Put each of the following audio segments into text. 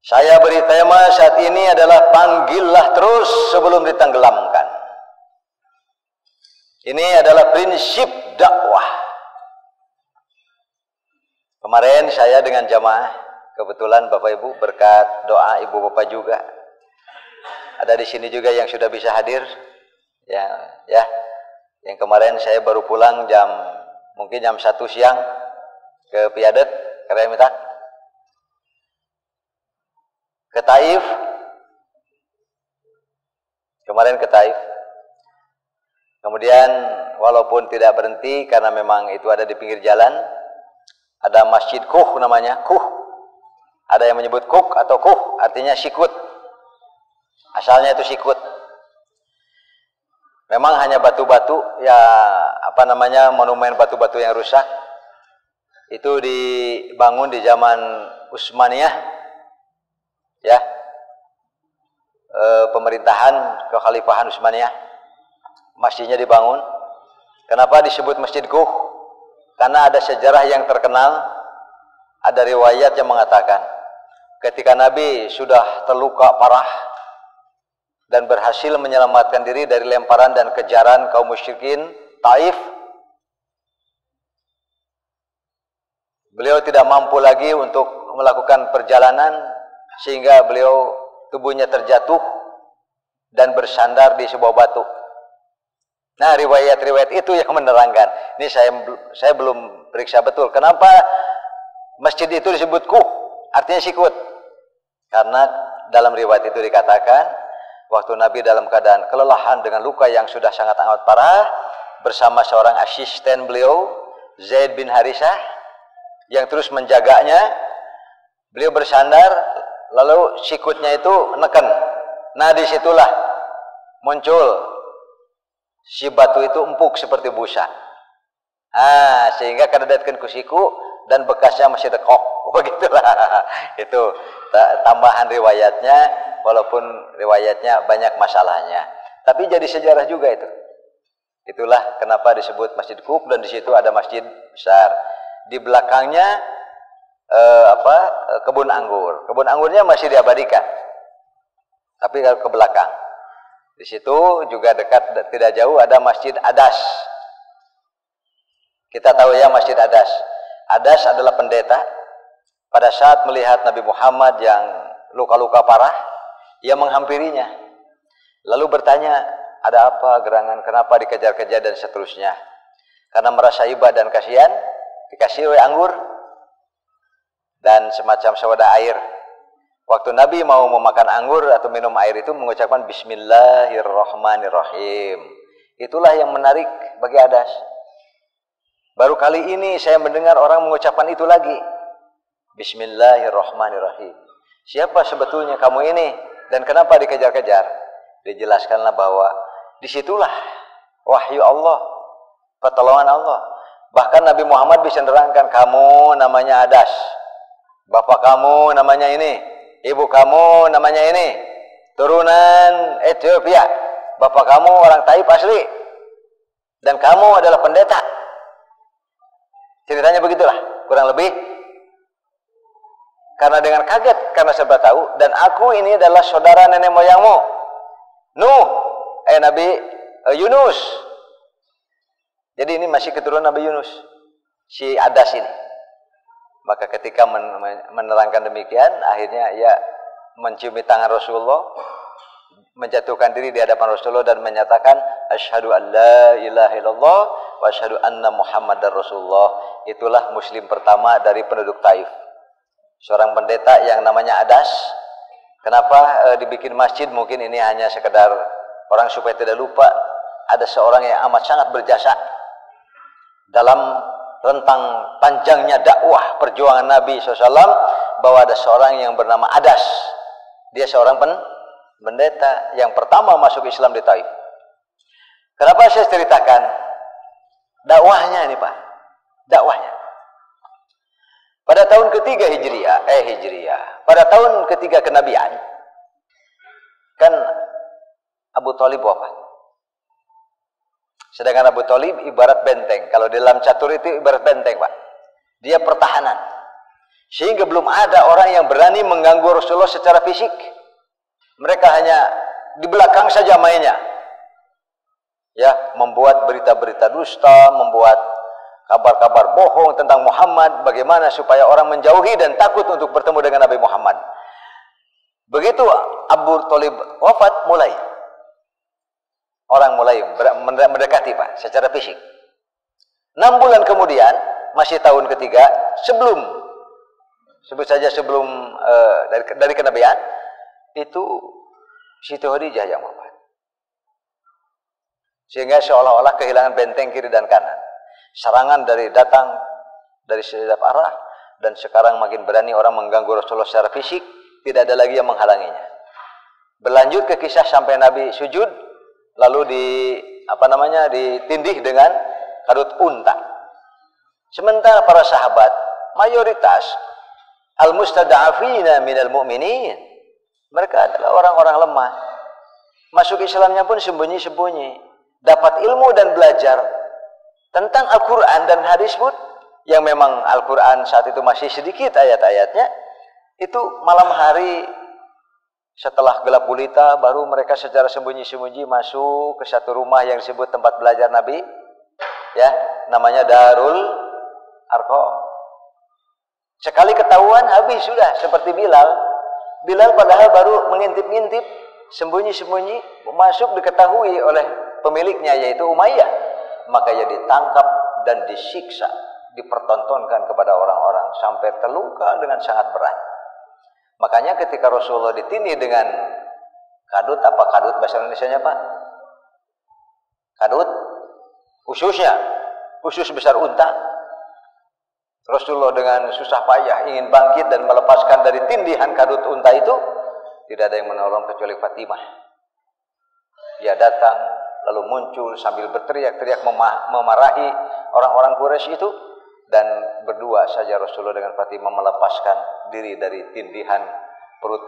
Saya beri tema saat ini adalah panggillah terus sebelum ditenggelamkan. Ini adalah prinsip dakwah. Kemarin saya dengan jamaah, kebetulan Bapak Ibu berkat doa Ibu Bapak juga. Ada di sini juga yang sudah bisa hadir. Ya. Yang kemarin saya baru pulang mungkin jam 1 siang ke Piadet, ke Remitak, ke Taif. Kemarin ke Taif. Kemudian walaupun tidak berhenti karena memang itu ada di pinggir jalan, ada Masjid Kuh namanya, Kuh. Ada yang menyebut Kuk atau Kuh, artinya sikut. Asalnya itu sikut. Memang hanya batu-batu, monumen batu-batu yang rusak. Itu dibangun di zaman Utsmaniyah. Ya. Pemerintahan kekhalifahan Utsmaniyah. Masjidnya dibangun. Kenapa disebut Masjid Kuh? Karena ada sejarah yang terkenal, ada riwayat yang mengatakan ketika Nabi sudah terluka parah dan berhasil menyelamatkan diri dari lemparan dan kejaran kaum musyrikin Taif, beliau tidak mampu lagi untuk melakukan perjalanan sehingga beliau tubuhnya terjatuh dan bersandar di sebuah batu. Nah, riwayat-riwayat itu yang menerangkan. Ini saya belum periksa betul. Kenapa masjid itu disebut Kuh? Artinya sikut. Karena dalam riwayat itu dikatakan, waktu Nabi dalam keadaan kelelahan dengan luka yang sudah sangat amat parah, bersama seorang asisten beliau, Zaid bin Harisah, yang terus menjaganya, beliau bersandar, lalu sikutnya itu neken. Nah, disitulah muncul si batu itu empuk seperti busa. Sehingga kadedatkeun ku siku dan bekasnya masih dekok. Begitulah. Itu tambahan riwayatnya, walaupun riwayatnya banyak masalahnya. Tapi jadi sejarah juga itu. Itulah kenapa disebut Masjid Kuh, dan di situ ada masjid besar. Di belakangnya kebun anggur. Kebun anggurnya masih diabadikan. Tapi ke belakang. Di situ juga dekat, tidak jauh, ada Masjid Adas. Kita tahu ya Masjid Adas. Adas adalah pendeta. Pada saat melihat Nabi Muhammad yang luka-luka parah, ia menghampirinya. Lalu bertanya, ada apa gerangan, kenapa dikejar-kejar dan seterusnya. Karena merasa iba dan kasihan, dikasih anggur dan semacam soda air. Waktu Nabi mau memakan anggur atau minum air itu mengucapkan Bismillahirrahmanirrahim. Itulah yang menarik bagi Adas. Baru kali ini saya mendengar orang mengucapkan itu lagi. Bismillahirrahmanirrahim. Siapa sebetulnya kamu ini? Dan kenapa dikejar-kejar? Dijelaskanlah bahwa disitulah wahyu Allah, pertolongan Allah. Bahkan Nabi Muhammad bisa menerangkan, kamu namanya Adas, bapak kamu namanya ini, ibu kamu namanya ini, turunan Ethiopia, bapak kamu orang Taif asli, dan kamu adalah pendeta. Ceritanya begitulah, kurang lebih. Karena dengan kaget, karena serba tahu, dan aku ini adalah saudara nenek moyangmu, Nabi Yunus. Jadi ini masih keturunan Nabi Yunus, si Adas ini. Maka ketika menerangkan demikian, akhirnya ia menciumi tangan Rasulullah, menjatuhkan diri di hadapan Rasulullah dan menyatakan asyhadu an la ilaha illallah wa asyhadu anna Muhammadar Rasulullah. Itulah muslim pertama dari penduduk Taif. Seorang pendeta yang namanya Adas. Kenapa dibikin masjid? Mungkin ini hanya sekedar orang supaya tidak lupa ada seorang yang amat sangat berjasa dalam rentang panjangnya dakwah perjuangan Nabi SAW, bahwa ada seorang yang bernama Adas. Dia seorang pendeta yang pertama masuk Islam di Taif. Kenapa saya ceritakan dakwahnya ini, Pak? Dakwahnya. Pada tahun ketiga Hijriah, pada tahun ketiga kenabian, kan Abu Thalib wafat. Sedangkan Abu Thalib ibarat benteng. Kalau di dalam catur itu ibarat benteng, Pak. Dia pertahanan. Sehingga belum ada orang yang berani mengganggu Rasulullah secara fisik. Mereka hanya di belakang saja mainnya. Ya, membuat berita-berita dusta, membuat kabar-kabar bohong tentang Muhammad, bagaimana supaya orang menjauhi dan takut untuk bertemu dengan Nabi Muhammad. Begitu Abu Thalib wafat, mulai orang mulai mendekati Pak secara fisik. 6 bulan kemudian, masih tahun ketiga, sebelum dari kenabian, itu Siti Khadijah yang wafat. Sehingga seolah-olah kehilangan benteng kiri dan kanan. Serangan datang dari setiap arah, dan sekarang makin berani orang mengganggu Rasulullah secara fisik, tidak ada lagi yang menghalanginya. Berlanjut ke kisah sampai Nabi sujud, lalu ditindih dengan kadut unta. Sementara para sahabat mayoritas al-mustada'afina minal mu'minin, mereka adalah orang-orang lemah. Masuk Islamnya pun sembunyi-sembunyi. Dapat ilmu dan belajar tentang Al-Quran dan hadis pun, yang memang Al-Quran saat itu masih sedikit ayat-ayatnya, itu malam hari setelah gelap gulita baru mereka secara sembunyi-sembunyi masuk ke satu rumah yang disebut tempat belajar Nabi, ya, namanya Darul Arqam. Sekali ketahuan habis sudah, seperti Bilal. Bilal padahal baru mengintip-ngintip, sembunyi-sembunyi, masuk diketahui oleh pemiliknya yaitu Umayyah. Maka ia ditangkap dan disiksa, dipertontonkan kepada orang-orang sampai terluka dengan sangat berat. Makanya ketika Rasulullah ditindih dengan kadut, apa kadut bahasa Indonesianya Pak? Kadut, ususnya, usus besar unta. Rasulullah dengan susah payah ingin bangkit dan melepaskan dari tindihan kadut unta itu, tidak ada yang menolong kecuali Fatimah. Dia datang lalu muncul sambil berteriak-teriak memarahi orang-orang Quraisy itu, dan berdua saja Rasulullah dengan Fatimah melepaskan diri dari tindihan perut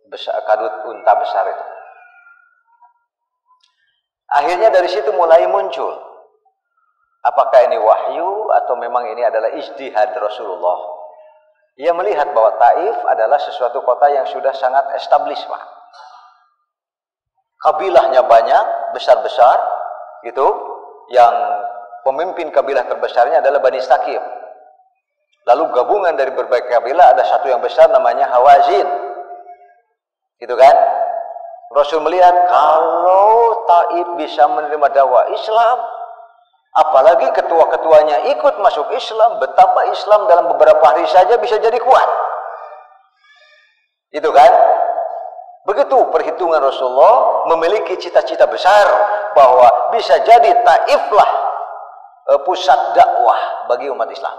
besar, kadut unta besar itu. Akhirnya dari situ mulai muncul, apakah ini wahyu atau memang ini adalah ijtihad Rasulullah. Ia melihat bahwa Taif adalah sesuatu kota yang sudah sangat established Pak. Kabilahnya banyak, besar-besar, gitu. Yang pemimpin kabilah terbesarnya adalah Bani Saqif. Lalu gabungan dari berbagai kabilah, ada satu yang besar namanya Hawazin. Gitu kan? Rasul melihat kalau Taif bisa menerima dakwah Islam, apalagi ketua-ketuanya ikut masuk Islam, betapa Islam dalam beberapa hari saja bisa jadi kuat. Itu kan? Begitu perhitungan Rasulullah, memiliki cita-cita besar bahwa bisa jadi Taiflah pusat dakwah bagi umat Islam.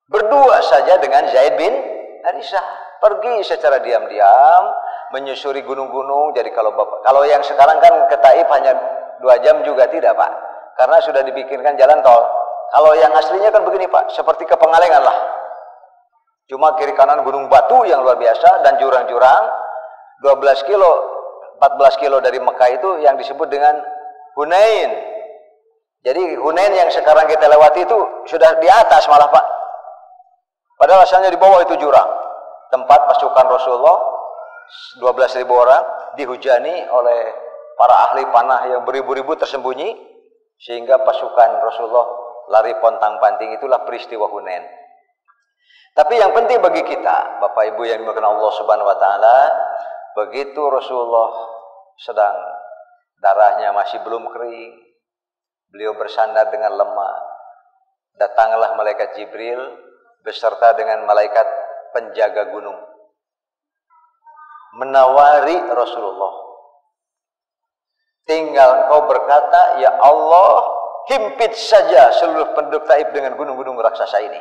Berdua saja dengan Zaid bin Harithah, pergi secara diam-diam menyusuri gunung-gunung. Jadi kalau yang sekarang kan ke Taif hanya 2 jam juga tidak Pak, karena sudah dibikinkan jalan tol. Kalau yang aslinya kan begini Pak, seperti ke Pengalengan lah. Cuma kiri kanan gunung batu yang luar biasa dan jurang-jurang. 12 kilo, 14 kilo dari Mekah itu yang disebut dengan Hunain. Jadi Hunain yang sekarang kita lewati itu sudah di atas malah Pak. Padahal asalnya di bawah itu jurang. Tempat pasukan Rasulullah 12.000 orang dihujani oleh para ahli panah yang beribu-ribu tersembunyi, sehingga pasukan Rasulullah lari pontang-panting. Itulah peristiwa Hunain. Tapi yang penting bagi kita, Bapak Ibu yang dimuliakan Allah Subhanahu wa taala, begitu Rasulullah sedang darahnya masih belum kering, beliau bersandar dengan lemah, datanglah malaikat Jibril beserta dengan malaikat penjaga gunung menawari Rasulullah. Tinggal engkau berkata, ya Allah, himpit saja seluruh penduduk Taif dengan gunung-gunung raksasa ini.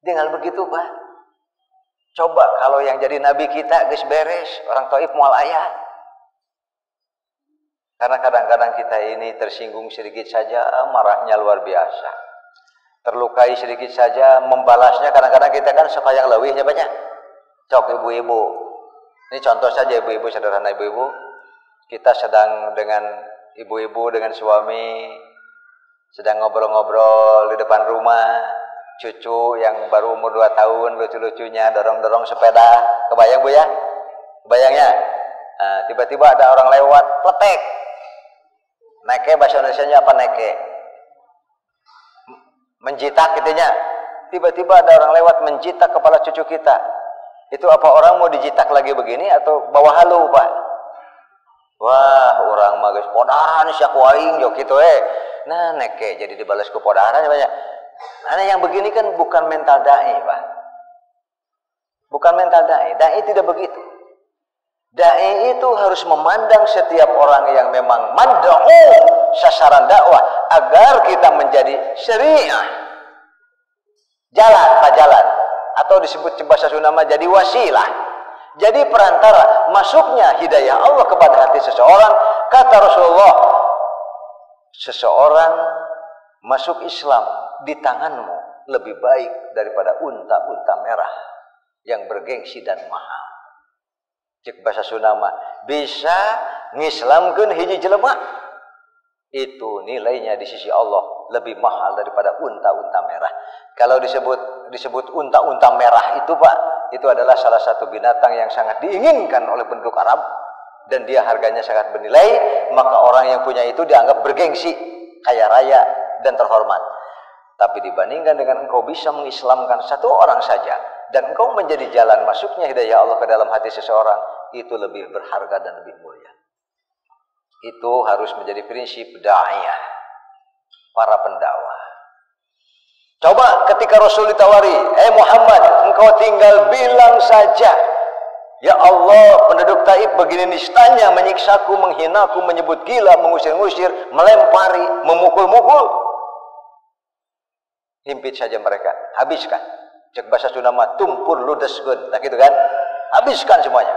Dengan begitu Pak, coba kalau yang jadi nabi kita guys beres, orang Taif mual ayat. Karena kadang-kadang kita ini tersinggung sedikit saja, marahnya luar biasa. Terlukai sedikit saja, membalasnya kadang-kadang kita kan suka yang lewihnya banyak. Cok ibu-ibu. Ini contoh saja ibu-ibu, sederhana ibu-ibu. Kita sedang dengan ibu-ibu, dengan suami, sedang ngobrol-ngobrol di depan rumah. cucu yang baru umur 2 tahun, lucu-lucunya dorong-dorong sepeda. Kebayang Bu ya? Kebayangnya? Nah, tiba-tiba ada orang lewat, pletek. Neke, bahasa Indonesianya apa neke? Menjitak gitunya. Tiba-tiba ada orang lewat menjitak kepala cucu kita. Itu apa orang mau dijitak lagi begini atau bawa halu, Pak? Wah, orang mah geus podaran sia ku aing jo kitu Nah, neke jadi dibalas ku podaran banyak. Nah, yang begini kan bukan mental dai, Pak. Bukan mental dai. Dai tidak begitu. Dai itu harus memandang setiap orang yang memang mand'u sasaran dakwah agar kita menjadi syariah. Jalan, Pak, jalan. Atau disebut bahasa Sunda jadi wasilah. Jadi perantara masuknya hidayah Allah kepada hati seseorang. Kata Rasulullah, seseorang masuk Islam di tanganmu lebih baik daripada unta-unta merah yang bergengsi dan mahal. Cek bahasa Sunda bisa ngislamkeun hiji jelema, itu nilainya di sisi Allah lebih mahal daripada unta-unta merah. Kalau disebut unta-unta merah itu, Pak, itu adalah salah satu binatang yang sangat diinginkan oleh penduduk Arab dan dia harganya sangat bernilai, maka orang yang punya itu dianggap bergengsi, kaya raya dan terhormat. Tapi dibandingkan dengan engkau bisa mengislamkan satu orang saja dan engkau menjadi jalan masuknya hidayah Allah ke dalam hati seseorang, itu lebih berharga dan lebih mulia. Itu harus menjadi prinsip da'iyah, para pendakwah. Coba ketika Rasul ditawari, Muhammad, engkau tinggal bilang saja, ya Allah, penduduk Taif begini nistanya menyiksaku, menghinaku, menyebut gila, mengusir-ngusir, melempari, memukul-mukul. Himpit saja mereka, habiskan. Cek bahasa Sunda tumpur ludeskeun, nah gitu kan? Habiskan semuanya.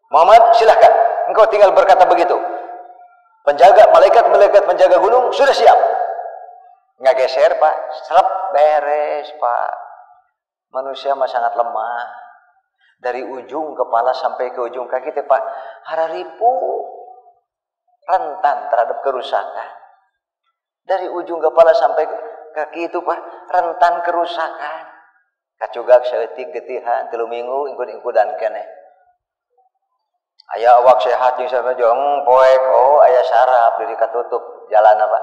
Muhammad, silahkan, engkau tinggal berkata begitu. Malaikat penjaga gunung sudah siap. Nggak geser, Pak, serap beres, Pak. Manusia mah sangat lemah. Dari ujung kepala sampai ke ujung kaki, Pak, hararipu, rentan terhadap kerusakan. Dari ujung kepala sampai ke kaki itu, Pak, rentan kerusakan. Kacugak seetik getihan 3 minggu ingkud-ingkudan keneh. Aya awak sehat jeung sareng jeung poek, oh aya saraf diri katutup jalan apa?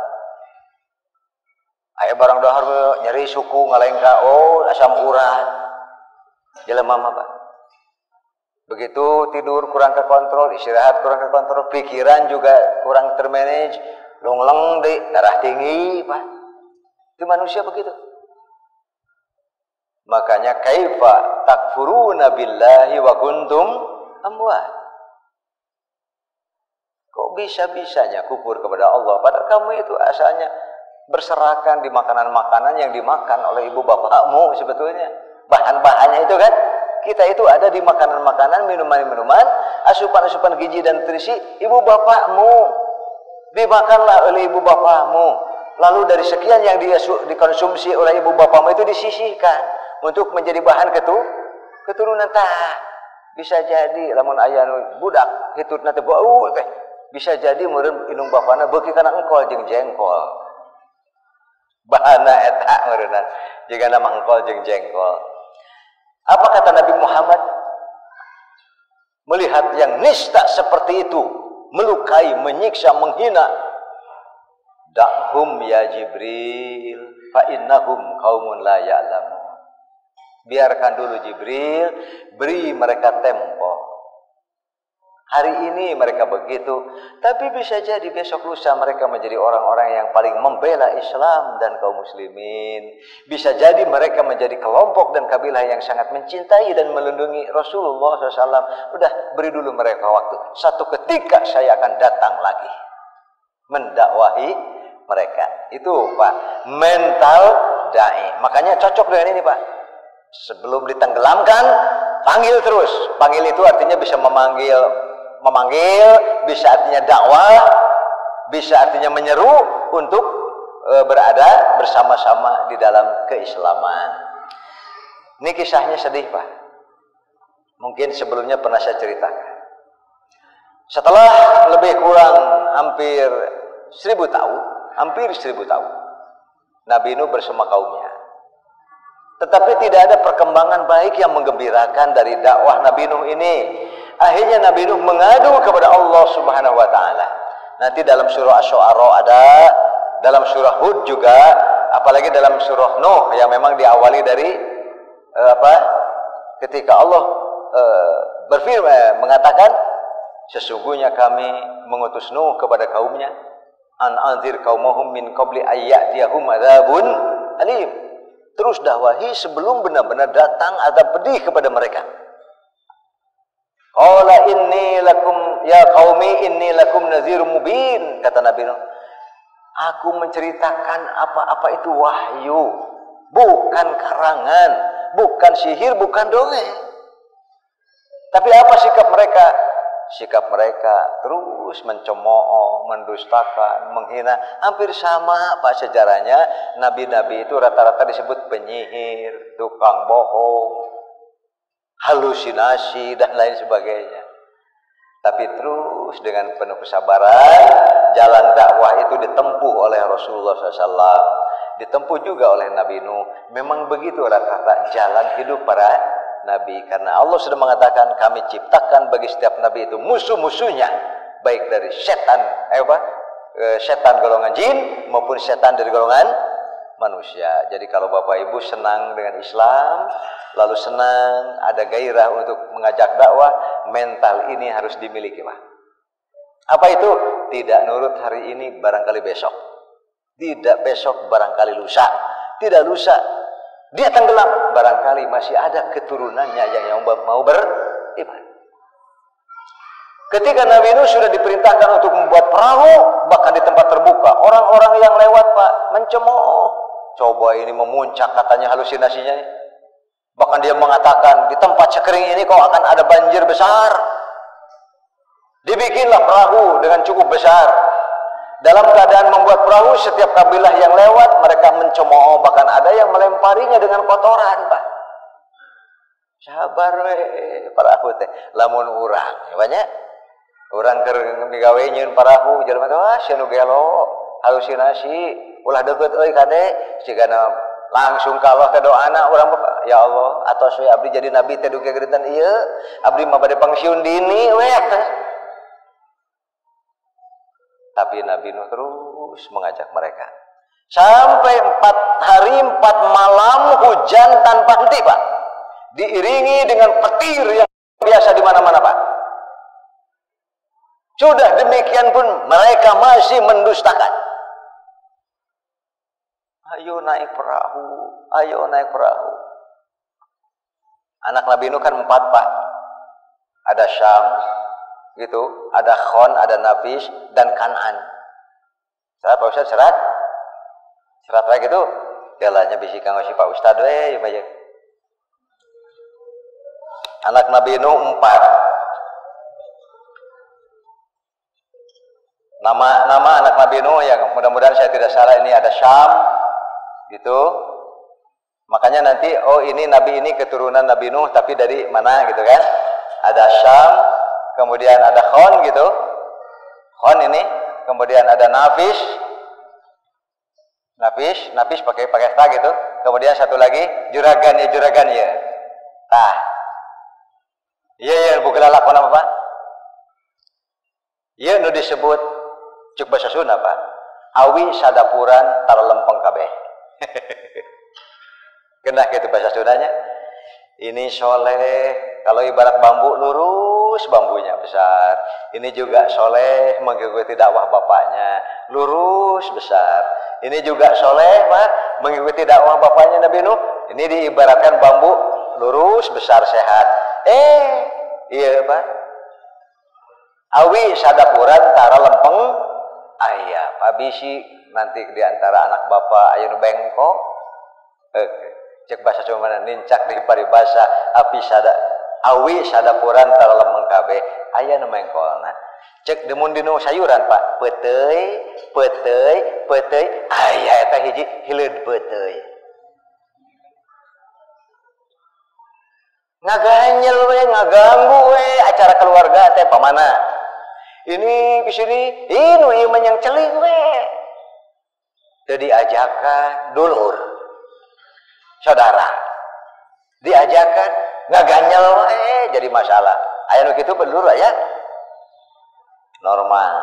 Aya barang dahar nyeri suku ngalengka, oh asam urat. Jelema mah, Pak. Begitu tidur kurang kekontrol, istirahat kurang kekontrol, pikiran juga kurang termanage, lungleng deui, darah tinggi, Pak. Itu manusia begitu. Makanya kaifa takfuruna billahi wa kuntum amwat. Kok bisa-bisanya kufur kepada Allah? Padahal kamu itu asalnya berserakan di makanan-makanan yang dimakan oleh ibu bapakmu sebetulnya. Bahan-bahannya itu kan, kita itu ada di makanan-makanan, minuman-minuman, asupan-asupan gizi dan nutrisi ibu bapakmu. Dimakanlah oleh ibu bapakmu. Lalu dari sekian yang dikonsumsi oleh ibu bapakmu itu disisihkan untuk menjadi bahan keturunan. Bisa jadi lamun aya budak hitutna teh bau teh. Bisa jadi meureun indung bapana beuki kana engkol jeung jengkol. Bahana eta meureunna jeung nama engkol jeung jengkol. Apa kata Nabi Muhammad? Melihat yang nista seperti itu, melukai, menyiksa, menghina. Da'hum ya Jibril, fa innahum qaumun la ya'lamun. Biarkan dulu Jibril, beri mereka tempo. Hari ini mereka begitu, tapi bisa jadi besok lusa mereka menjadi orang-orang yang paling membela Islam dan kaum muslimin. Bisa jadi mereka menjadi kelompok dan kabilah yang sangat mencintai dan melindungi Rasulullah SAW. Udah, beri dulu mereka waktu. Satu ketika saya akan datang lagi mendakwahi mereka. Itu, Pak, mental dai. Makanya cocok dengan ini, Pak. Sebelum ditenggelamkan, panggil terus. Panggil itu artinya bisa memanggil, bisa artinya dakwah, bisa artinya menyeru untuk berada bersama-sama di dalam keislaman. Ini kisahnya sedih, Pak. Mungkin sebelumnya pernah saya ceritakan. Setelah lebih kurang hampir 1000 tahun, Nabi Nuh bersama kaumnya. Tetapi tidak ada perkembangan baik yang menggembirakan dari dakwah Nabi Nuh ini. Akhirnya Nabi Nuh mengadu kepada Allah Subhanahu wa taala. Nanti dalam surah Asy-Syu'ara ada, dalam surah Hud juga, apalagi dalam surah Nuh yang memang diawali dari ketika Allah berfirman mengatakan, sesungguhnya kami mengutus Nuh kepada kaumnya, an anzir qaumahum min qabli ayyatiyahum adzabun alim. Terus dakwahi sebelum benar-benar datang azab pedih kepada mereka. Qala inni lakum ya qaumi inni lakum nadzirum mubin, kata Nabi Nuh. Aku menceritakan apa-apa itu wahyu, bukan karangan, bukan sihir, bukan dongeng. Tapi apa sikap mereka? Sikap mereka terus mencemooh, mendustakan, menghina. Hampir sama Pak sejarahnya. Nabi-nabi itu rata-rata disebut penyihir, tukang bohong, halusinasi, dan lain sebagainya. Tapi terus dengan penuh kesabaran, jalan dakwah itu ditempuh oleh Rasulullah SAW, ditempuh juga oleh Nabi Nuh. Memang begitu rata-rata jalan hidup para Nabi, karena Allah sudah mengatakan kami ciptakan bagi setiap Nabi itu musuh-musuhnya, baik dari setan, setan golongan jin maupun setan dari golongan manusia. Jadi kalau Bapak Ibu senang dengan Islam, lalu senang ada gairah untuk mengajak dakwah, mental ini harus dimiliki, Pak. Apa itu? Tidak nurut hari ini barangkali besok, tidak besok barangkali lusa, tidak lusa dia tenggelam, barangkali masih ada keturunannya yang mau beriman. Ketika Nabi Nuh sudah diperintahkan untuk membuat perahu, bahkan di tempat terbuka, orang-orang yang lewat, Pak, mencemooh. Coba ini memuncak katanya halusinasinya. Bahkan dia mengatakan di tempat sekering ini kok akan ada banjir besar. Dibikinlah perahu dengan cukup besar. Dalam keadaan membuat perahu, setiap kabilah yang lewat mereka mencemooh, bahkan ada yang melemparinya dengan kotoran, Pak. Sabar we perahu teh, lamun urang banyak urang keur digawe nyeun perahu, jelema teh wah sia nu gelo, halusinasi, ulah deukeut euy kade, sigana langsung kalah ke doana urang Bapak. Ya Allah, atos we abdi jadi nabi teh duke geudetan ieu, abdi mah bade pangsiun dini we. Tapi Nabi Nuh terus mengajak mereka. Sampai 4 hari 4 malam hujan tanpa henti, Pak. Diiringi dengan petir yang biasa di mana-mana, Pak. Sudah demikian pun mereka masih mendustakan. Ayo naik perahu, ayo naik perahu. Anak Nabi Nuh kan 4, Pak. Ada Syam, gitu, ada Khon, ada Nafis, dan Kan'an. Serat Pak Ustaz, serat kayak gitu. Jalannya bisi kanggo si Pak Ustaz we, ya. Anak Nabi Nuh 4. Nama anak Nabi Nuh yang mudah-mudahan saya tidak salah ini ada Syam, gitu. Makanya nanti ini Nabi ini keturunan Nabi Nuh tapi dari mana gitu kan? Ada Syam, kemudian ada Khon gitu, Khon ini, kemudian ada Nafis pakai ta gitu, kemudian satu lagi juragan ya. Tah, iya bukan lakon apa Pak? Iya nu disebut cuk basa Sunda Pak. Awi sadapuran tara lempeng kabeh. Kenah gitu bahasa Sundanya. Ini soleh, kalau ibarat bambu lurus bambunya besar. Ini juga soleh mengikuti dakwah bapaknya, lurus besar. Ini juga soleh Pak, mengikuti dakwah bapaknya Nabi Nuh. Ini diibaratkan bambu lurus besar sehat. Iya Pak. Awi sadapuran tara lempeng ayah. Pak bisi nanti diantara anak bapak ayo nu bengkok. Cek bahasa cuma nincak di paribasa awi sadapuran tara lempeng kabeh aya nu mengkolna. Cek demun dinu sayuran Pak, peuteuy aya eta hiji hileud peuteuy. Ngaganyel we, ngaganggu we acara keluarga teh pamana. Ini kesini, ieu yang celing we. Teu diajakan dulur. Saudara. Diajakan, nggak ganyel, jadi masalah. Aya nu kitu pendulur aya normal.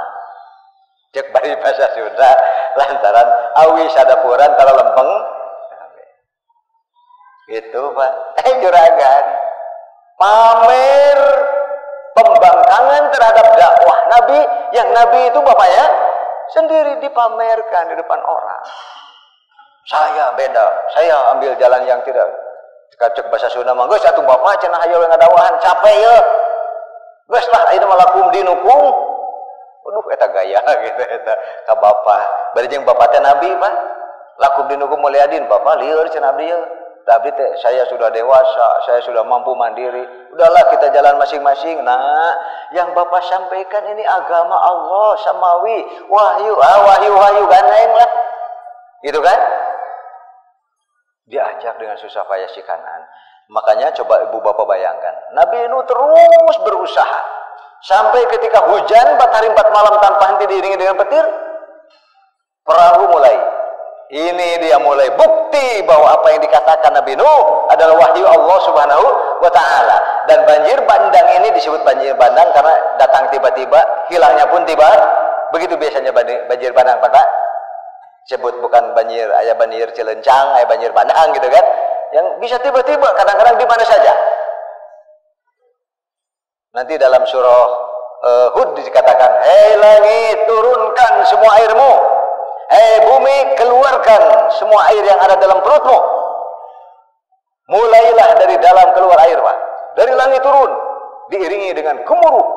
Cek bari bahasa Sunda lantaran awi sadapuran tara lempeng. Gitu, Pak. Juragan. Pamer pembangkangan terhadap dakwah Nabi, yang Nabi itu bapaknya sendiri dipamerkan di depan orang. Saya beda, saya ambil jalan yang tidak cek bahasa Sunda mah geus atuh bapak cenah hayu ngadawahan capek ya. Geus lah ayeuna mah lakum dinukum. Waduh eta gaya gitu eta ka bapak. Bari jeung bapak teh Nabi, Pak. Lakum dinukum mulyadin, bapak lieur cenah abdi ya. Tapi saya sudah dewasa, saya sudah mampu mandiri. Udahlah kita jalan masing-masing. Nah, yang bapak sampaikan ini agama Allah samawi, wahyu ganeng lah, gitu kan? Diajak dengan susah payah si Kanan. Makanya coba ibu bapak bayangkan, Nabi Nuh terus berusaha sampai ketika hujan 4 hari 4 malam tanpa henti diiringi dengan petir, perahu mulai. Ini dia mulai bukti bahwa apa yang dikatakan Nabi Nuh adalah wahyu Allah Subhanahu wa Ta'ala. Dan banjir bandang ini disebut banjir bandang karena datang tiba-tiba, hilangnya pun tiba. Begitu biasanya banjir bandang, Pak. Sebut bukan banjir, aya banjir Cilencang, aya banjir bandang gitu kan. Yang bisa tiba-tiba, kadang-kadang di mana saja. Nanti dalam surah Hud dikatakan, "Hei langit, turunkan semua airmu. Hei bumi, keluarkan semua air yang ada dalam perutmu." Mulailah dari dalam keluar air, Pak. Dari langit turun, diiringi dengan gemuruh.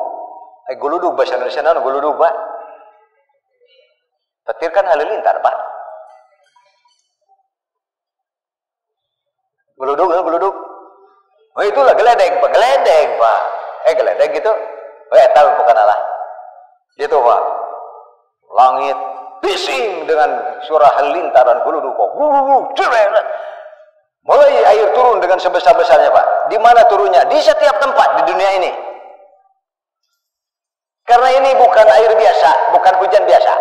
Guludug bahasa Indonesia naon guludug, Pak? Petir kan halilintar, Pak. Guludug. Oh itulah geledeg, Pak. Geledeg, Pak. Geledeg gitu. Tahu bukan Allah. Gitu, Pak. Langit bising dengan suara halilintaran guludug. Mulai air turun dengan sebesar-besarnya, Pak. Di mana turunnya? Di setiap tempat di dunia ini. Karena ini bukan air biasa, bukan hujan biasa.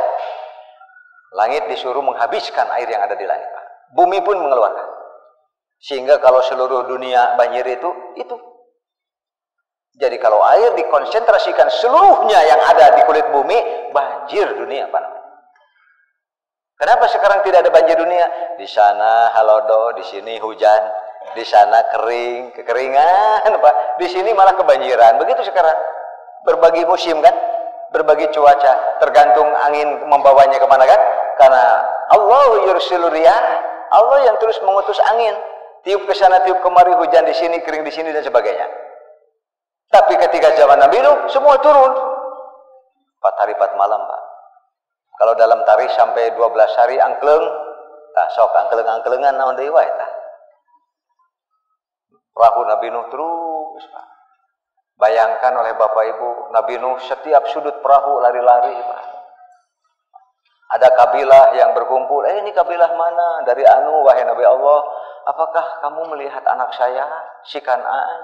Langit disuruh menghabiskan air yang ada di langit, Pak. Bumi pun mengeluarkan. Sehingga kalau seluruh dunia banjir itu. Jadi kalau air dikonsentrasikan seluruhnya yang ada di kulit bumi, banjir dunia, Pak. Kenapa sekarang tidak ada banjir dunia? Di sana halodo, di sini hujan, di sana kekeringan, Pak. Di sini malah kebanjiran. Begitu sekarang. Berbagi musim kan? Berbagi cuaca, tergantung angin membawanya kemana kan? Karena Allah yursilu riyah, Allah yang terus mengutus angin. Tiup ke sana, tiup kemari, hujan di sini, kering di sini dan sebagainya. Tapi ketika zaman Nabi Nuh, semua turun. 4 hari 4 malam, Pak. Kalau dalam tarikh sampai 12 hari angkleng, sok angkleng-angklengan naon deui wae tah. Perahu Nabi Nuh terus, Pak. Bayangkan oleh Bapak Ibu, Nabi Nuh setiap sudut perahu lari-lari, Pak. Ada kabilah yang berkumpul, ini kabilah mana? Dari anu, wahai Nabi Allah, apakah kamu melihat anak saya, si Kan'an?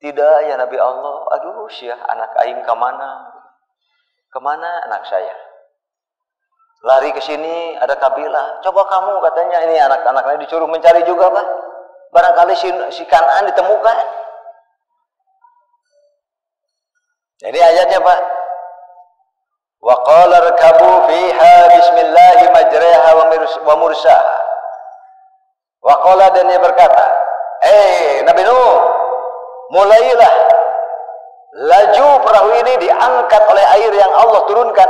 Tidak ya Nabi Allah, aduh syah anak aing kemana? Kemana anak saya? Lari ke sini ada kabilah. Coba kamu katanya ini anak-anaknya disuruh mencari juga, Pak. Barangkali si Kan'an ditemukan. Jadi ayatnya, Pak. Wa qala rkabu fiha bismillahi majraha wa mursaha. Wa qala dan dia berkata, Nabi Nuh, mulailah laju perahu ini diangkat oleh air yang Allah turunkan.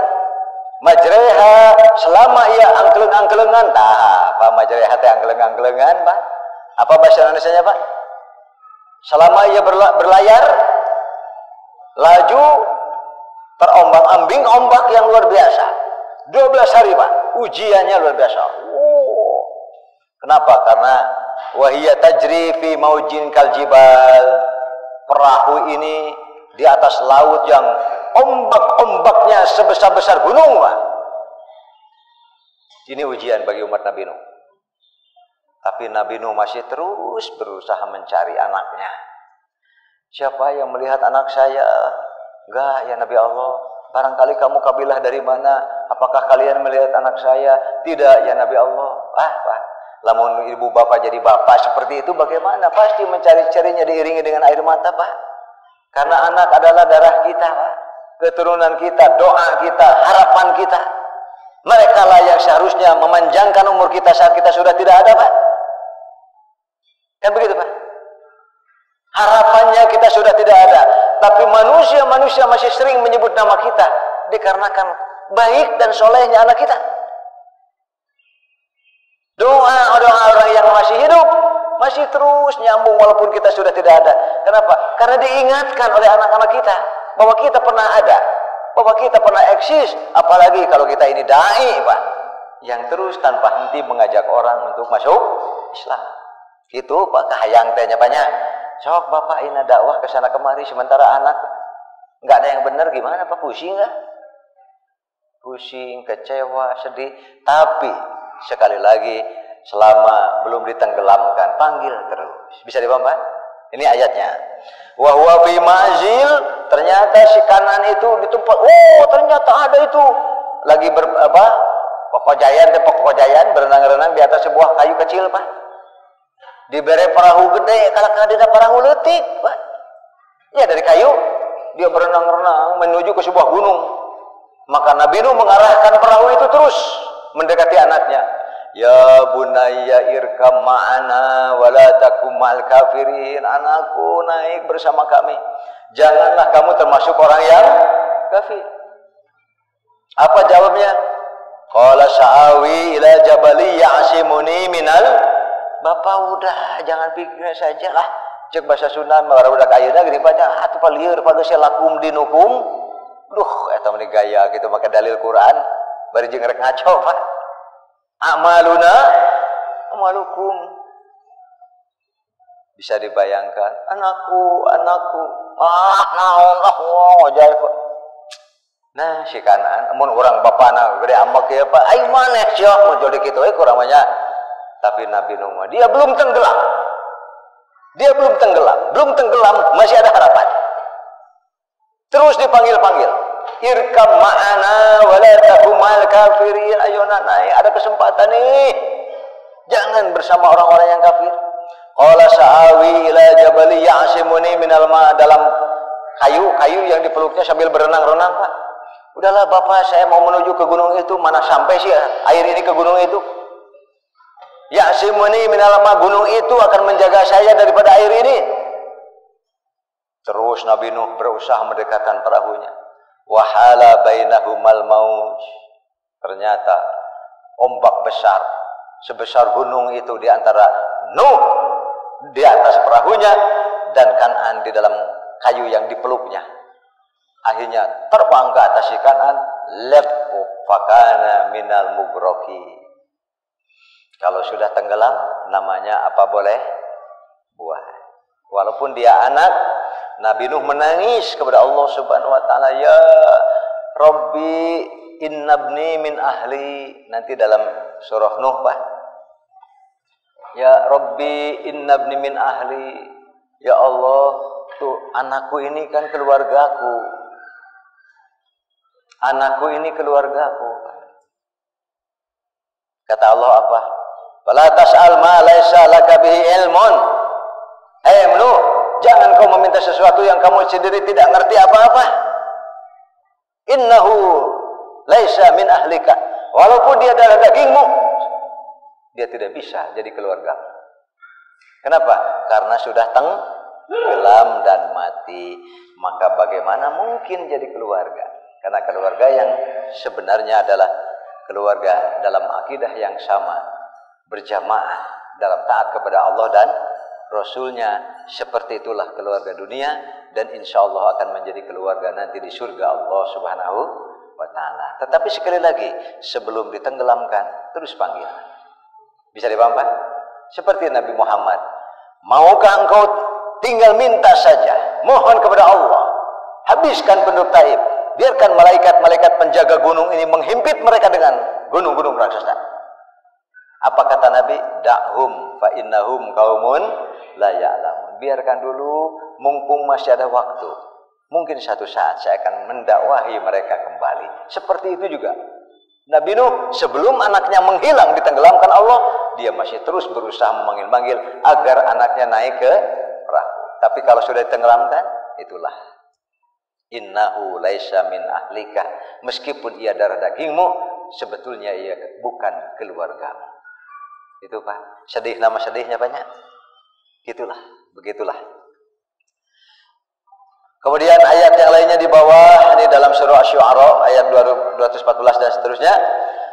Majreha selama ia angkeleng-angkelengan. Apa majreha teh angkeleng-angkelengan, Pak? Apa bahasa Indonesianya, Pak? Selama ia berlayar, laju terombang-ambing ombak yang luar biasa. 12 hari, Pak. Ujiannya luar biasa. Kenapa? Karena wahiyya tajri fi maujin kaljibal. Perahu ini di atas laut yang ombak-ombaknya sebesar-besar gunung, Pak. Ini ujian bagi umat Nabi Nuh. Tapi Nabi Nuh masih terus berusaha mencari anaknya. Siapa yang melihat anak saya? Enggak, ya Nabi Allah. Barangkali kamu kabilah dari mana? Apakah kalian melihat anak saya? Tidak, ya Nabi Allah. Pak. Lamun ibu bapak jadi bapak seperti itu bagaimana? Pasti mencari-carinya diiringi dengan air mata, Pak. Karena anak adalah darah kita, Pak. Keturunan kita, doa kita, harapan kita. Mereka lah yang seharusnya memanjangkan umur kita saat kita sudah tidak ada, Pak. Kan begitu, Pak? Harapannya kita sudah tidak ada. Tapi manusia masih sering menyebut nama kita. Dikarenakan baik dan solehnya anak kita. Doa orang yang masih hidup masih terus nyambung walaupun kita sudah tidak ada. Kenapa? Karena diingatkan oleh anak-anak kita bahwa kita pernah ada, bahwa kita pernah eksis. Apalagi kalau kita ini dai, Pak, yang terus tanpa henti mengajak orang untuk masuk Islam. Itu Pak kahayang tehnya banyak. Sok bapak ini dakwah ke sana kemari sementara anak nggak ada yang benar, gimana Pak? Pusing nggak? Pusing, kecewa, sedih. Tapi sekali lagi, selama belum ditenggelamkan, panggil terus. Bisa dipaham, Pak? Ini ayatnya. Wa huwa fi ma'zil, ternyata si Kanan itu di tempat, oh ternyata ada itu. Lagi Pokok-jayan berenang-renang di atas sebuah kayu kecil, Pak. Diberi perahu gede, kalau ada perahu letik, Pak. Ya dari kayu, dia berenang-renang menuju ke sebuah gunung. Maka Nabi Nuh mengarahkan perahu itu terus mendekati anaknya. Ya bunayya irkam ma'ana wala takum ma'al kafirin. Anakku, naik bersama kami. Janganlah kamu termasuk orang yang kafir. Apa jawabnya? Qala sa'awi ila jabali ya'simuni minal. Bapak udah, jangan pikir saja lah. Cek bahasa Sunda budak ayeuna geuning baca atuh palieur pageus lakum dinukum. Duh, eta mah gaya kitu make dalil Quran. Bari jeung rek ngaco, Pak. Amaluna amalukum. Bisa dibayangkan, anakku. Naon ajaib. Nah, si Kanan amun urang bapana gede amak ieu Pak, ai maneh sia mun jadi kitu we kurang banyak. Tapi Nabi Nuh dia belum tenggelam. Belum tenggelam, masih ada harapan. Terus dipanggil-panggil. Irkam ma'ana wa la takumal kafirin. Ayo naik, ada kesempatan nih. Jangan bersama orang-orang yang kafir. Qala sa'awi ila jabali ya'simuni minal ma, dalam kayu yang dipeluknya sambil berenang-renang, Pak. Udahlah Bapak, saya mau menuju ke gunung itu. Mana sampai sih air ini ke gunung itu? Ya'simuni minal ma, gunung itu akan menjaga saya daripada air ini. Terus Nabi Nuh berusaha mendekatkan perahunya. Wahala bainahumal maut. Ternyata ombak besar sebesar gunung itu di antara Nuh di atas perahunya dan Kan'an di dalam kayu yang dipeluknya. Akhirnya terbang ke atas si Kan'an, lepu fakana minal mugroki. Kalau sudah tenggelam, namanya apa boleh? Buah. Walaupun dia anak, Nabi Nuh menangis kepada Allah Subhanahu wa taala, ya Rabbi innabni min ahli. Nanti dalam surah Nuh, Pak. Ya Rabbi innabni min ahli. Ya Allah, tuh anakku ini kan keluargaku. Anakku ini keluargaku. Kata Allah apa? Wala tas'al ma laisa laka bihi ilmun. Nuh, jangan kau meminta sesuatu yang kamu sendiri tidak ngerti apa-apa. Innahu laisa min ahlika. Walaupun dia adalah dagingmu, dia tidak bisa jadi keluarga. Kenapa? Karena sudah tenggelam dan mati. Maka bagaimana mungkin jadi keluarga? Karena keluarga yang sebenarnya adalah keluarga dalam akidah yang sama, berjamaah dalam taat kepada Allah dan Rasulnya. Seperti itulah keluarga dunia, dan insya Allah akan menjadi keluarga nanti di surga Allah Subhanahu wa ta'ala. Tetapi sekali lagi, sebelum ditenggelamkan, terus panggil. Bisa dipaham, Pak? Seperti Nabi Muhammad, maukah engkau tinggal minta saja, mohon kepada Allah, habiskan penduduk Taif, biarkan malaikat-malaikat penjaga gunung ini menghimpit mereka dengan gunung-gunung raksasa. Apa kata Nabi? Da'hum fa innahum qaumun la ya'lamun. Biarkan dulu, mumpung masih ada waktu. Mungkin satu saat saya akan mendakwahi mereka kembali. Seperti itu juga Nabi Nuh sebelum anaknya menghilang ditenggelamkan Allah, dia masih terus berusaha memanggil-manggil agar anaknya naik ke perahu. Tapi kalau sudah ditenggelamkan, itulah innahu laisa min ahlika, meskipun ia darah dagingmu, sebetulnya ia bukan keluargamu. Itu Pak, sedih, nama sedihnya banyak. Itulah, begitulah. Kemudian ayat yang lainnya di bawah, ini dalam surah Asy-Syu'ara ayat 214 dan seterusnya.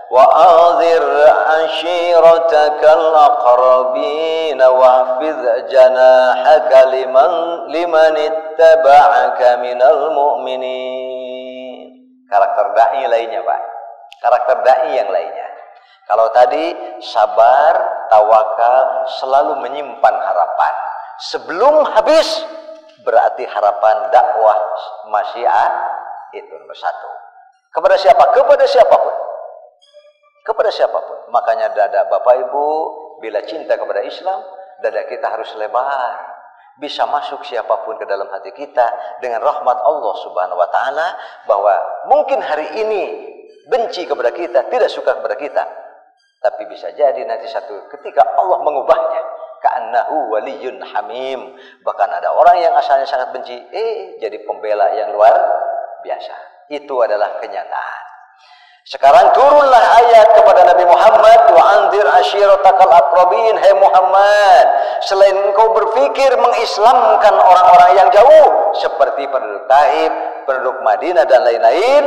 Wa anzir ashiratakal aqrabin wahfiz janahaka liman ittaba'aka minal mu'minin. Karakter dai lainnya, Pak. Karakter dai yang lainnya. Kalau tadi sabar, tawakal, selalu menyimpan harapan. Sebelum habis, berarti harapan dakwah masih itu nomor satu. Kepada siapa? Kepada siapapun. Kepada siapapun. Makanya dada Bapak Ibu, bila cinta kepada Islam, dada kita harus lebar. Bisa masuk siapapun ke dalam hati kita dengan rahmat Allah Subhanahu wa taala, bahwa mungkin hari ini benci kepada kita, tidak suka kepada kita. Tapi bisa jadi nanti satu ketika Allah mengubahnya, ka'annahu waliyyun hamim. Bahkan ada orang yang asalnya sangat benci, jadi pembela yang luar biasa. Itu adalah kenyataan. Sekarang turunlah ayat kepada Nabi Muhammad, wa anzir ashiratakal aqrabin. Hai Muhammad, selain engkau berpikir mengislamkan orang-orang yang jauh seperti penduduk Taif, penduduk Madinah dan lain-lain,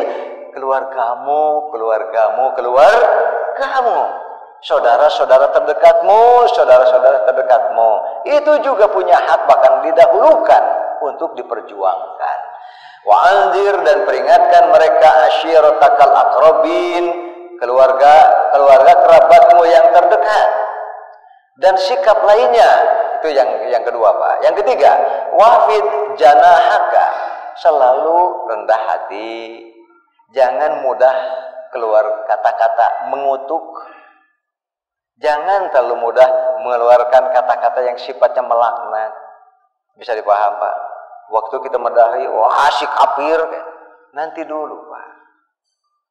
keluargamu, saudara-saudara terdekatmu, itu juga punya hak, bahkan didahulukan untuk diperjuangkan. Wa anzir, dan peringatkan mereka, ashiratakal aqrabin, keluarga kerabatmu yang terdekat. Dan sikap lainnya, itu yang kedua Pak. Yang ketiga, wahfid janahaka, selalu rendah hati, jangan mudah keluar kata-kata mengutuk. Jangan terlalu mudah mengeluarkan kata-kata yang sifatnya melaknat. Bisa dipaham Pak? Waktu kita mendahi, wah si kafir, nanti dulu Pak.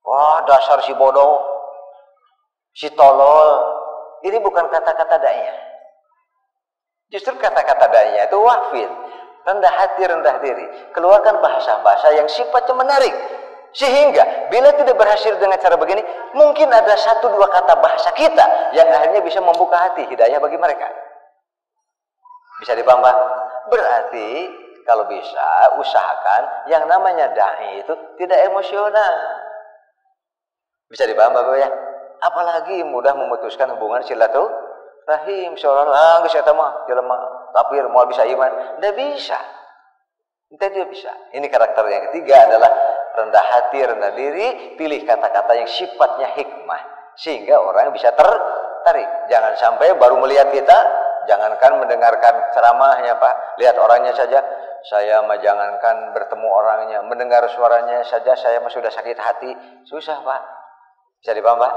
Wah dasar si bodoh, si tolol. Ini bukan kata-kata dai. Justru kata-kata dai itu wahfid, rendah hati, rendah diri. Keluarkan bahasa-bahasa yang sifatnya menarik. Sehingga bila tidak berhasil dengan cara begini, mungkin ada 1-2 kata bahasa kita yang akhirnya bisa membuka hati hidayah bagi mereka. Bisa dipaham Pak? Berarti kalau bisa usahakan yang namanya dai itu tidak emosional. Bisa dipaham Bapak ya? Apalagi mudah memutuskan hubungan silaturahim. Seolah-olah geus eta mah jelema kafir moal bisa iman. Tidak bisa. Tidak bisa. Ini karakter yang ketiga adalah rendah hati, rendah diri, pilih kata-kata yang sifatnya hikmah sehingga orang bisa tertarik. Jangan sampai baru melihat kita, jangankan mendengarkan ceramahnya Pak, lihat orangnya saja. Saya mah jangankan bertemu orangnya, mendengar suaranya saja saya mah sudah sakit hati. Susah Pak. Bisa dipaham Pak?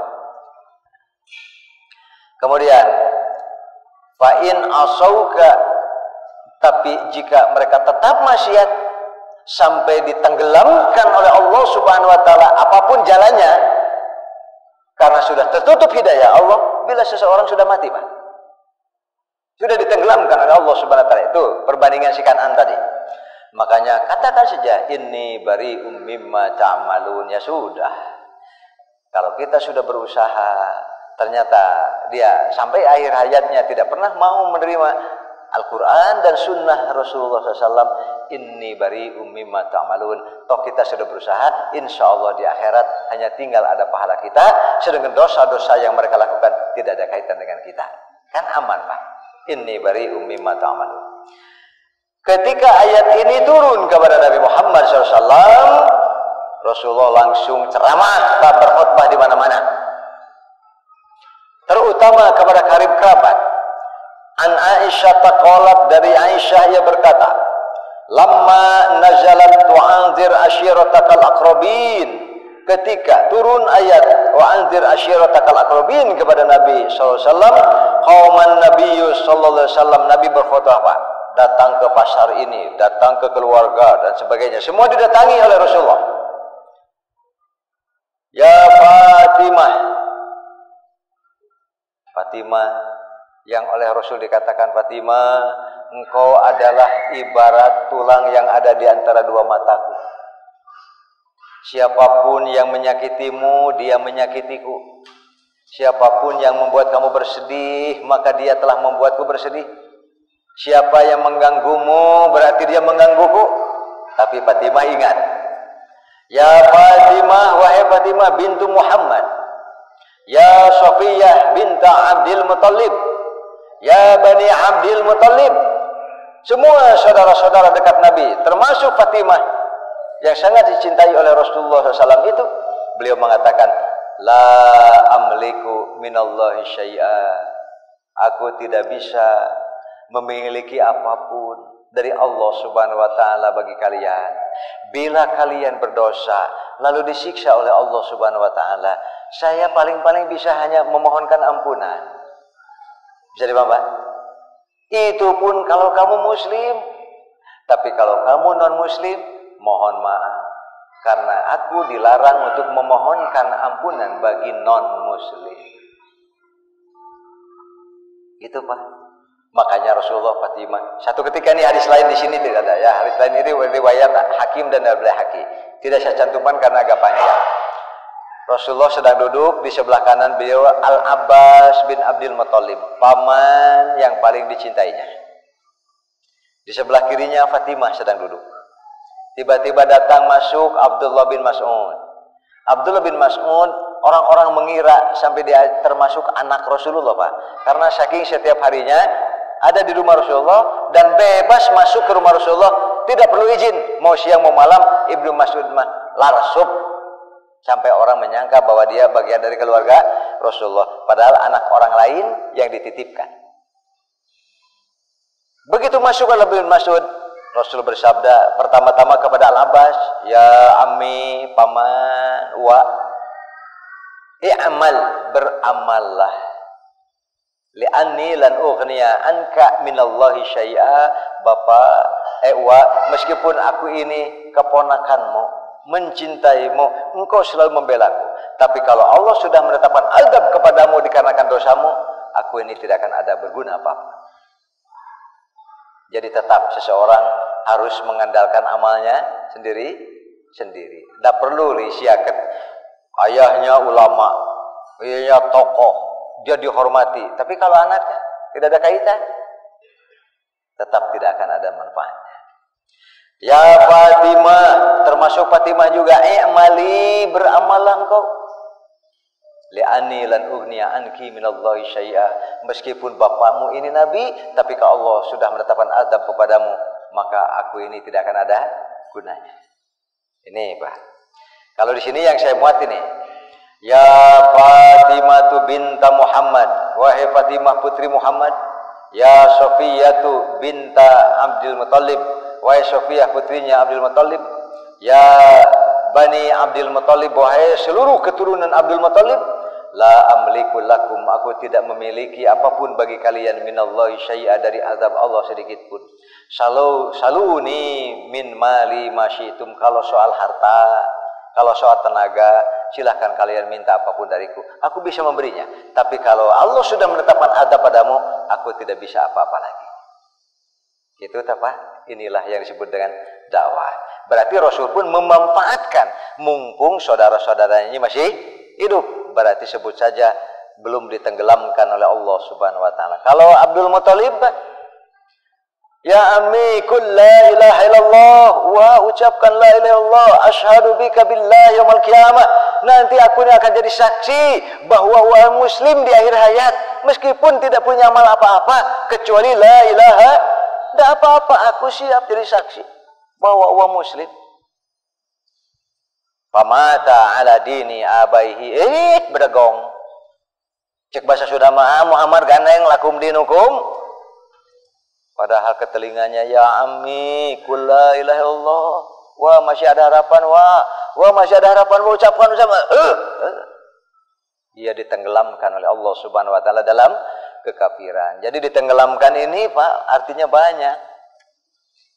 Kemudian fa in asauka, tapi jika mereka tetap maksiat sampai ditenggelamkan oleh Allah Subhanahu wa taala apapun jalannya, karena sudah tertutup hidayah Allah bila seseorang sudah mati Pak. Sudah ditenggelamkan oleh Allah Subhanahu wa taala, itu perbandingan si Kan'an tadi. Makanya katakan saja inni bari'um mimma ta'malun, ya sudah. Kalau kita sudah berusaha ternyata dia sampai akhir hayatnya tidak pernah mau menerima Al-Quran dan Sunnah Rasulullah SAW, inni bari'um mimma ta'malun. Toh kita sudah berusaha, insya Allah di akhirat hanya tinggal ada pahala kita, sedangkan dosa-dosa yang mereka lakukan tidak ada kaitan dengan kita. Kan aman Pak. Inni bari'um mimma ta'malun. Ketika ayat ini turun kepada Nabi Muhammad SAW, Rasulullah langsung ceramah, berkhutbah di mana-mana, terutama kepada karib kerabat. An Aisyah taqalat, dari Aisyah ia berkata, lamma nazalat wa anzir ashiratakal aqrabin, ketika turun ayat wa anzir ashiratakal aqrabin kepada Nabi SAW, qauman Nabi SAW, Nabi berkhutbah Pak, datang ke pasar ini, datang ke keluarga dan sebagainya, semua didatangi oleh Rasulullah. Ya Fatimah Fatimah, yang oleh Rasul dikatakan, Fatimah, engkau adalah ibarat tulang yang ada di antara dua mataku. Siapapun yang menyakitimu, dia menyakitiku. Siapapun yang membuat kamu bersedih, maka dia telah membuatku bersedih. Siapa yang mengganggumu, berarti dia menggangguku. Tapi Fatimah ingat, ya Fatimah, wahai Fatimah bintu Muhammad, ya Safiyah binta Abdul Muttalib, ya Bani Abdul Muttalib, semua saudara-saudara dekat Nabi, termasuk Fatimah yang sangat dicintai oleh Rasulullah SAW itu, beliau mengatakan, la amliku minallahi syai'a, aku tidak bisa memiliki apapun dari Allah Subhanahu wa taala bagi kalian. Bila kalian berdosa lalu disiksa oleh Allah Subhanahu wa taala, saya paling-paling bisa hanya memohonkan ampunan. Bisa dipaham, Pak? Itu pun kalau kamu muslim. Tapi kalau kamu non muslim, mohon maaf, karena aku dilarang untuk memohonkan ampunan bagi non muslim. Gitu, Pak. Makanya Rasulullah Fatimah. Satu ketika ini hadis lain di sini tidak ada ya. Hadis lain ini riwayat Hakim dan Abdul Hakim. Tidak saya cantumkan karena agak panjang. Rasulullah sedang duduk di sebelah kanan beliau Al-Abbas bin Abdul Muttalib, paman yang paling dicintainya. Di sebelah kirinya Fatimah sedang duduk. Tiba-tiba datang masuk Abdullah bin Mas'ud. Abdullah bin Mas'ud, orang-orang mengira sampai dia termasuk anak Rasulullah, Pak. Karena saking setiap harinya ada di rumah Rasulullah dan bebas masuk ke rumah Rasulullah, tidak perlu izin, mau siang mau malam. Ibnu Mas'ud mah larsub, sampai orang menyangka bahwa dia bagian dari keluarga Rasulullah, padahal anak orang lain yang dititipkan. Begitu masuk Abdullah bin Mas'ud, Rasul bersabda pertama-tama kepada Al-Abbas, ya ammi, paman, wa i'mal, beramallah, li'anni lan ughniya anka minallahi syai'a, bapak, wa, meskipun aku ini keponakanmu, mencintaimu, engkau selalu membelaku, tapi kalau Allah sudah menetapkan azab kepadamu dikarenakan dosamu, aku ini tidak akan ada berguna apa-apa. Jadi tetap seseorang harus mengandalkan amalnya sendiri. Tidak perlu siaket ayahnya ulama, ayahnya tokoh, dia dihormati. Tapi kalau anaknya tidak ada kaitan, tetap tidak akan ada manfaatnya. Ya Fatimah, termasuk Fatimah juga, i'mali, beramallah engkau. Li'ani lan ughniya anki minallahi syai'a, meskipun bapakmu ini nabi, tapi kalau Allah sudah menetapkan azab kepadamu, maka aku ini tidak akan ada gunanya. Ini, Pak. Kalau di sini yang saya muat ini, ya Fatimah binta Muhammad, wahai Fatimah putri Muhammad, ya Safiyatu binta Abdul Muttalib, wahai Safiyah putrinya Abdul Muttalib, ya Bani Abdul Muttalib, wahai seluruh keturunan Abdul Muttalib, la amliku lakum, aku tidak memiliki apapun bagi kalian minallahi syai'a, dari azab Allah sedikit pun. Saluni min mali masyitum, kalau soal harta, kalau soal tenaga, silahkan kalian minta apapun dariku, aku bisa memberinya. Tapi kalau Allah sudah menetapkan azab padamu, aku tidak bisa apa-apa lagi. Itu apa? Inilah yang disebut dengan dakwah. Berarti Rasul pun memanfaatkan mumpung saudara-saudaranya ini masih hidup. Berarti sebut saja belum ditenggelamkan oleh Allah Subhanahu wa taala. Kalau Abdul Muttalib, ya ammi qul la ilaha illallah, wa ucapkan la ilaha illallah, asyhadu bika billah yaumil qiyamah. Nanti aku ini akan jadi saksi bahwa wa muslim di akhir hayat, meskipun tidak punya amal apa-apa kecuali la ilaha, tidak apa-apa, aku siap jadi saksi bahwa wa muslim. Pamata ala dini abaihi, berdegong. Cek bahasa sudah maha Muhammad ganeng lakum dinukum. Padahal ke telinganya, ya ammi qul la ilaha illallah, wah masih ada harapan, wah masih ada harapan, ucapkan. Dia ditenggelamkan oleh Allah Subhanahu wa taala dalam kekafiran. Jadi ditenggelamkan ini, Pak, artinya banyak.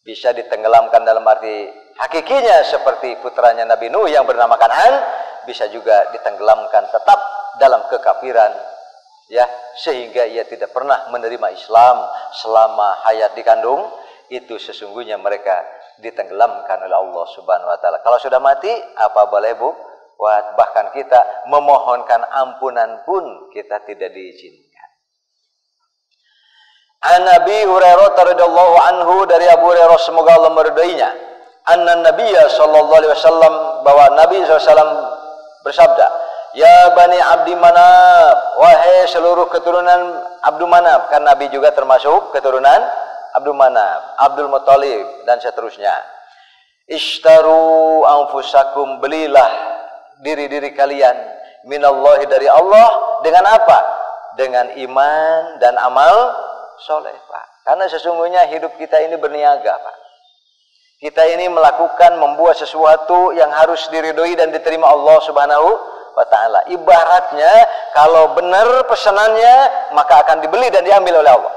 Bisa ditenggelamkan dalam arti hakikinya seperti putranya Nabi Nuh yang bernama Kan'an, bisa juga ditenggelamkan tetap dalam kekafiran ya, sehingga ia tidak pernah menerima Islam selama hayat dikandung, itu sesungguhnya mereka ditenggelamkan oleh Allah Subhanahu wa taala. Kalau sudah mati, apa boleh buat? Bahkan kita memohonkan ampunan pun kita tidak diizinkan. An Nabi Hurairah radhiyallahu anhu, dari Abu Hurairah semoga Allah meridainya, anna Nabiyya sallallahu alaihi wasallam, bahwa Nabi SAW bersabda, ya Bani Abdi Manaf, wahai seluruh keturunan Abdul Manaf, kan Nabi juga termasuk keturunan Abdul Manaf, Abdul Muttalib dan seterusnya. Ishtaru anfusakum, belilah diri-diri kalian minallahi, dari Allah, dengan apa? Dengan iman dan amal soleh, Pak. Karena sesungguhnya hidup kita ini berniaga, Pak. Kita ini melakukan, membuat sesuatu yang harus diridhoi dan diterima Allah Subhanahu wa ta'ala. Ibaratnya kalau benar pesanannya, maka akan dibeli dan diambil oleh Allah.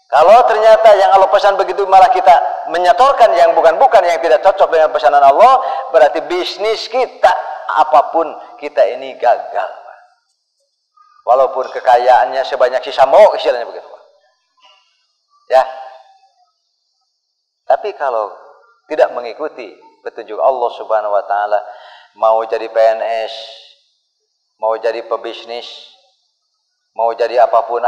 Kalau ternyata yang Allah pesan begitu, malah kita menyetorkan yang bukan-bukan, yang tidak cocok dengan pesanan Allah, berarti bisnis kita, apapun kita ini gagal, Pak. Walaupun kekayaannya sebanyak sisa mau, istilahnya begitu, Pak. Ya. Tapi kalau tidak mengikuti petunjuk Allah Subhanahu wa taala, mau jadi PNS, mau jadi pebisnis, mau jadi apapun,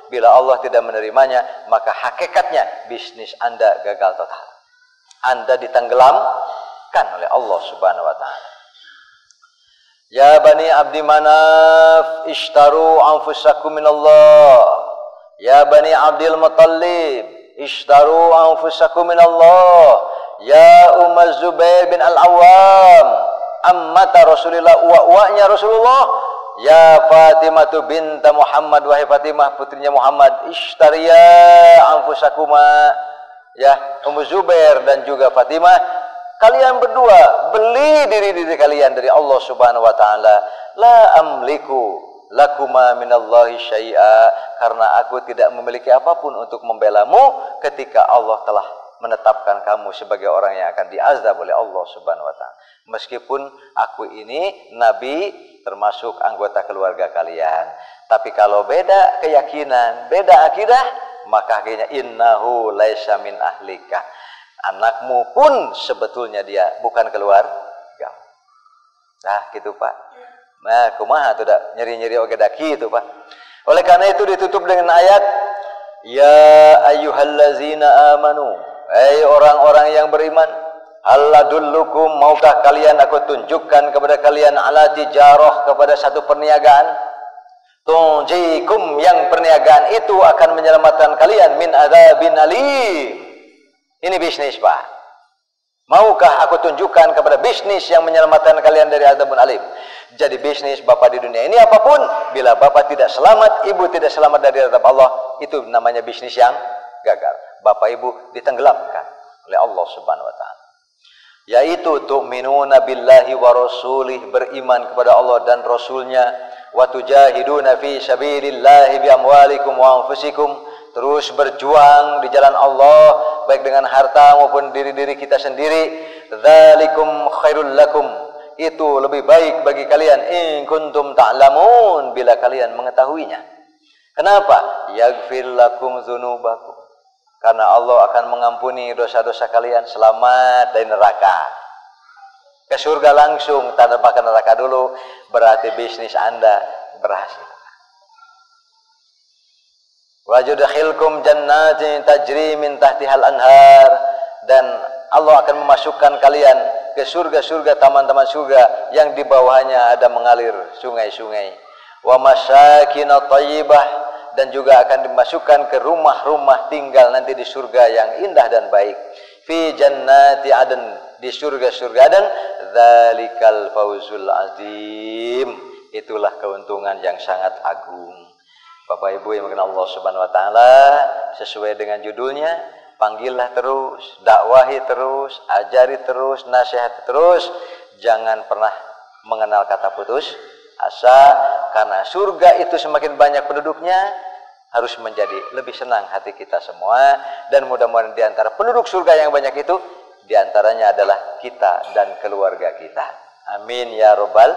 bila Allah tidak menerimanya, maka hakikatnya bisnis Anda gagal total. Anda ditenggelamkan oleh Allah Subhanahu wa taala. Ya Bani Abdi Manaf, ishtaru anfusakum minallah. Ya Bani Abdul Muttalib, ishtaru anfusakum minallah. Ya Ummaz Zubair bin Al-Awwam, ammata Rasulillah, uwa-uwanya Rasulullah. Ya Fatimah binta Muhammad, wahai Fatimah putrinya Muhammad, ishtariya anfusakuma. Ya Ummu Zubair dan juga Fatimah, kalian berdua beli diri-diri kalian dari Allah Subhanahu wa taala. La amliku lakuma minallahi syai'a, karena aku tidak memiliki apapun untuk membelamu ketika Allah telah menetapkan kamu sebagai orang yang akan diazab oleh Allah Subhanahu wa taala. Meskipun aku ini nabi, termasuk anggota keluarga kalian, tapi kalau beda keyakinan, beda akidah, maka akhirnya innahu laisa min ahlika, anakmu pun sebetulnya dia bukan keluarga. Nah gitu, Pak. Nah, kumaha tuh dak nyeri-nyeri oge daki itu, Pak. Oleh karena itu ditutup dengan ayat, ya ayyuhallazina amanu, hai orang-orang yang beriman, alladullukum, maukah kalian aku tunjukkan kepada kalian, ala tijarah, kepada satu perniagaan, tunjikum, yang perniagaan itu akan menyelamatkan kalian min adzabin alim. Ini bisnis, Pak. Maukah aku tunjukkan kepada bisnis yang menyelamatkan kalian dari azabun alim? Jadi bisnis Bapak di dunia ini apapun, bila Bapak tidak selamat, Ibu tidak selamat dari azab Allah, itu namanya bisnis yang gagal. Bapak Ibu ditenggelamkan oleh Allah Subhanahu wa taala. Yaitu tu'minuna billahi wa rasulih, beriman kepada Allah dan Rasulnya, wa tujahiduna fi sabilillahi bi amwalikum wa anfusikum, terus berjuang di jalan Allah baik dengan harta maupun diri-diri kita sendiri. Dzalikum khairul lakum, itu lebih baik bagi kalian, in kuntum ta'lamun, bila kalian mengetahuinya. Kenapa? Yaghfir lakum dzunubakum, karena Allah akan mengampuni dosa-dosa kalian, selamat dari neraka. Ke surga langsung, tanpa ke neraka dulu, berarti bisnis Anda berhasil. Wa yudkhilkum jannatin tajri min tahtihal anhar, dan Allah akan memasukkan kalian ke surga-surga, taman-taman surga yang di bawahnya ada mengalir sungai-sungai. Wa masakin thayyibah, dan juga akan dimasukkan ke rumah-rumah tinggal nanti di surga yang indah dan baik. Fi jannati aden, di surga-surga Aden. Dzalikal fawzul azim, itulah keuntungan yang sangat agung. Bapak Ibu yang mengenal Allah Subhanahu wa taala, sesuai dengan judulnya, panggillah terus, dakwahi terus, ajari terus, nasihati terus, jangan pernah mengenal kata putus asa, karena surga itu semakin banyak penduduknya, harus menjadi lebih senang hati kita semua, dan mudah-mudahan di antara penduduk surga yang banyak itu, di antaranya adalah kita dan keluarga kita. Amin ya rabbal